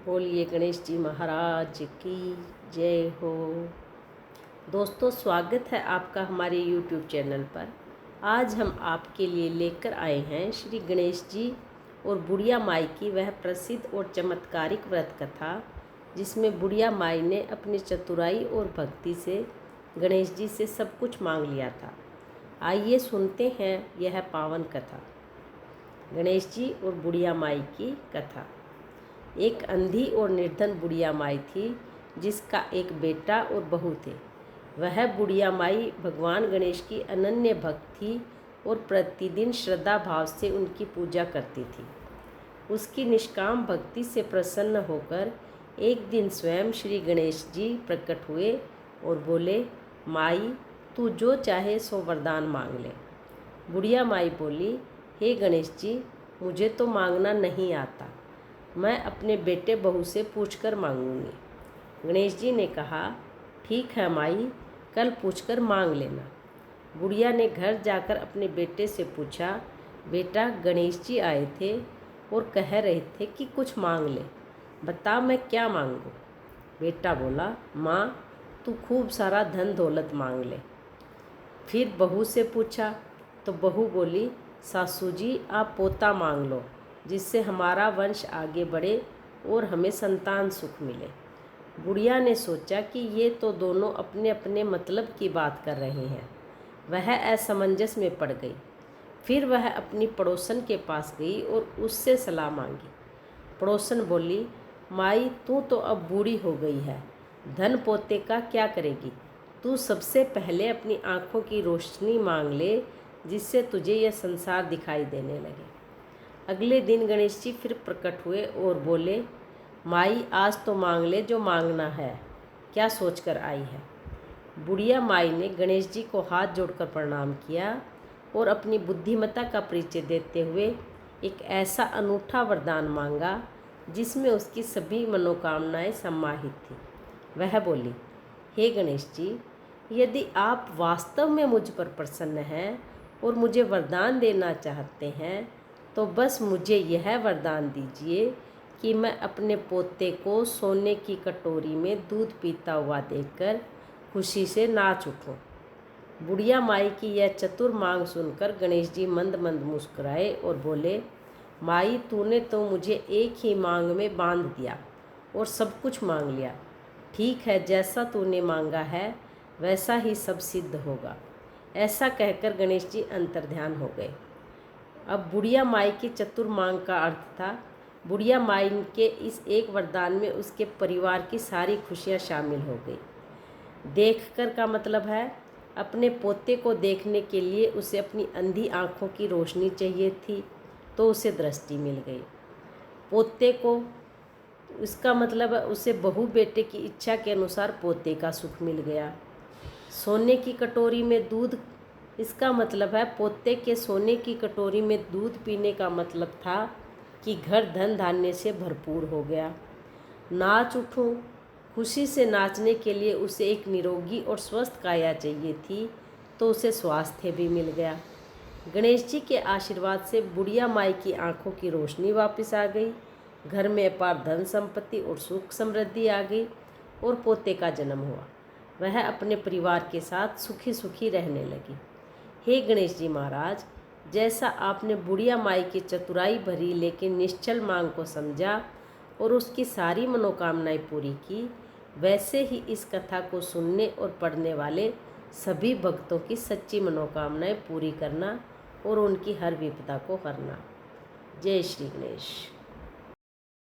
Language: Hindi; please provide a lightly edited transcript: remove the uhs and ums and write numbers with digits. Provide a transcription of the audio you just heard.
बोलिए गणेश जी महाराज की जय हो। दोस्तों, स्वागत है आपका हमारे YouTube चैनल पर। आज हम आपके लिए लेकर आए हैं श्री गणेश जी और बुढ़िया माई की वह प्रसिद्ध और चमत्कारिक व्रत कथा, जिसमें बुढ़िया माई ने अपनी चतुराई और भक्ति से गणेश जी से सब कुछ मांग लिया था। आइए सुनते हैं यह पावन कथा। गणेश जी और बुढ़िया माई की कथा। एक अंधी और निर्धन बुढ़िया माई थी, जिसका एक बेटा और बहू थे। वह बुढ़िया माई भगवान गणेश की अनन्य भक्त थी और प्रतिदिन श्रद्धा भाव से उनकी पूजा करती थी। उसकी निष्काम भक्ति से प्रसन्न होकर एक दिन स्वयं श्री गणेश जी प्रकट हुए और बोले, माई, तू जो चाहे सो वरदान मांग ले। बुढ़िया माई बोली, हे गणेश जी, मुझे तो मांगना नहीं आता, मैं अपने बेटे बहू से पूछकर मांगूंगी। गणेश जी ने कहा, ठीक है माई, कल पूछकर मांग लेना। बुढ़िया ने घर जाकर अपने बेटे से पूछा, बेटा, गणेश जी आए थे और कह रहे थे कि कुछ मांग ले, बता मैं क्या मांगूं। बेटा बोला, माँ, तू खूब सारा धन दौलत मांग ले। फिर बहू से पूछा तो बहू बोली, सासू जी, आप पोता मांग लो, जिससे हमारा वंश आगे बढ़े और हमें संतान सुख मिले। बुढ़िया ने सोचा कि ये तो दोनों अपने अपने मतलब की बात कर रहे हैं। वह असमंजस में पड़ गई। फिर वह अपनी पड़ोसन के पास गई और उससे सलाह मांगी। पड़ोसन बोली, माई, तू तो अब बूढ़ी हो गई है, धन पोते का क्या करेगी? तू सबसे पहले अपनी आँखों की रोशनी मांग ले, जिससे तुझे यह संसार दिखाई देने लगे। अगले दिन गणेश जी फिर प्रकट हुए और बोले, माई, आज तो मांग ले जो मांगना है, क्या सोचकर आई है। बुढ़िया माई ने गणेश जी को हाथ जोड़कर प्रणाम किया और अपनी बुद्धिमत्ता का परिचय देते हुए एक ऐसा अनूठा वरदान मांगा जिसमें उसकी सभी मनोकामनाएं समाहित थीं। वह बोली, हे गणेश जी, यदि आप वास्तव में मुझ पर प्रसन्न हैं और मुझे वरदान देना चाहते हैं, तो बस मुझे यह वरदान दीजिए कि मैं अपने पोते को सोने की कटोरी में दूध पीता हुआ देखकर खुशी से नाच उठूं। बुढ़िया माई की यह चतुर मांग सुनकर गणेश जी मंद मंद मुस्कुराए और बोले, माई, तूने तो मुझे एक ही मांग में बांध दिया और सब कुछ मांग लिया। ठीक है, जैसा तूने मांगा है वैसा ही सब सिद्ध होगा। ऐसा कहकर गणेश जी अंतर्ध्यान हो गए। अब बुढ़िया माई की चतुर मांग का अर्थ था, बुढ़िया माई के इस एक वरदान में उसके परिवार की सारी खुशियां शामिल हो गई। देखकर का मतलब है, अपने पोते को देखने के लिए उसे अपनी अंधी आँखों की रोशनी चाहिए थी, तो उसे दृष्टि मिल गई। पोते को, इसका मतलब है उसे बहू बेटे की इच्छा के अनुसार पोते का सुख मिल गया। सोने की कटोरी में दूध, इसका मतलब है पोते के सोने की कटोरी में दूध पीने का मतलब था कि घर धन धान्य से भरपूर हो गया। नाच उठूं, खुशी से नाचने के लिए उसे एक निरोगी और स्वस्थ काया चाहिए थी, तो उसे स्वास्थ्य भी मिल गया। गणेश जी के आशीर्वाद से बुढ़िया माई की आंखों की रोशनी वापस आ गई, घर में अपार धन संपत्ति और सुख समृद्धि आ गई और पोते का जन्म हुआ। वह अपने परिवार के साथ सुखी सुखी रहने लगी। हे गणेश जी महाराज, जैसा आपने बुढ़िया माई की चतुराई भरी लेकिन निश्चल मांग को समझा और उसकी सारी मनोकामनाएं पूरी की, वैसे ही इस कथा को सुनने और पढ़ने वाले सभी भक्तों की सच्ची मनोकामनाएं पूरी करना और उनकी हर विपदा को हरना। जय श्री गणेश।